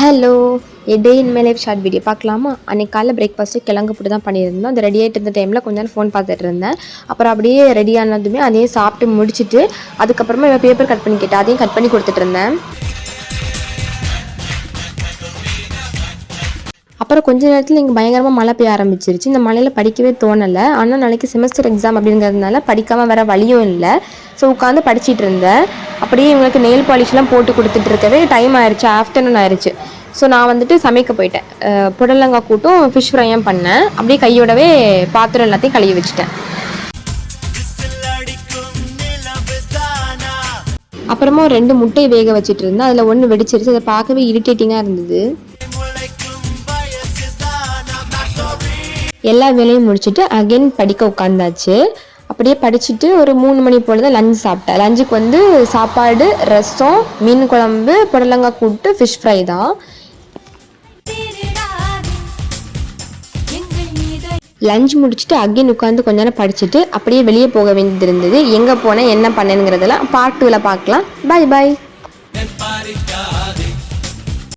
Hello, a day in my life short video பார்க்கலாமா? அன்றைக்கி காலைல பிரேக்ஃபாஸ்ட்டு கிழங்கு போட்டு தான் பண்ணியிருந்தோம். அது ரெடி ஆகிட்டு இருந்த டைமில் கொஞ்ச நேரம் ஃபோன் பார்த்துட்டு இருந்தேன். அப்புறம் அப்படியே ரெடி ஆனதுமே அதையும் சாப்பிட்டு முடிச்சுட்டு அதுக்கப்புறமா பேப்பர் கட் பண்ணி கேட்டேன், அதையும் கட் பண்ணி கொடுத்துட்டு இருந்தேன். அப்புறம் கொஞ்ச நேரத்தில் இங்கே பயங்கரமாக மழை பெய்ய ஆரம்பிச்சிருச்சு. இந்த மழையில் படிக்கவே தோணலை. ஆனால் நாளைக்கு செமஸ்டர் எக்ஸாம் அப்படிங்கிறதுனால படிக்காமல் வேறு வழியும் இல்லை. ஸோ உட்காந்து படிச்சுட்டு இருந்தேன். அப்படியே இவங்களுக்கு நெயில் பாலிஷ்லாம் போட்டு கொடுத்துட்டு இருக்கவே டைம் ஆயிடுச்சு, ஆஃப்டர்நூன் ஆயிடுச்சு. ஸோ நான் வந்துட்டு சமைக்க போயிட்டேன். புடலங்காய் கூட்டும் ஃபிஷ் ஃப்ரையும் பண்ணேன். அப்படியே கையோடவே பாத்திரம் எல்லாத்தையும் கழுவி வச்சுட்டேன். அப்புறமா 2 முட்டையை வேக வச்சுட்டு இருந்தேன். அதில் 1 வெடிச்சிருச்சு. அதை பார்க்கவே இரிட்டேட்டிங்காக இருந்தது. எல்லா வேலையும் முடிச்சுட்டு அகைன் படிக்க உட்காந்தாச்சு. அப்படியே படிச்சுட்டு ஒரு 3 மணி போல் தான் லஞ்ச் சாப்பிட்டேன். லஞ்சுக்கு வந்து சாப்பாடு, ரசம், மீன் குழம்பு, புடலங்காய் கூட்டு, ஃபிஷ் ஃப்ரை தான். லஞ்ச் முடிச்சுட்டு அகைன் உட்காந்து கொஞ்ச நேரம் படிச்சுட்டு அப்படியே வெளியே போக வேண்டியது இருந்தது. எங்கே போனேன், என்ன பண்ணேங்கிறதெல்லாம் பார்ட் 2ல் பார்க்கலாம். பாய் பாய்.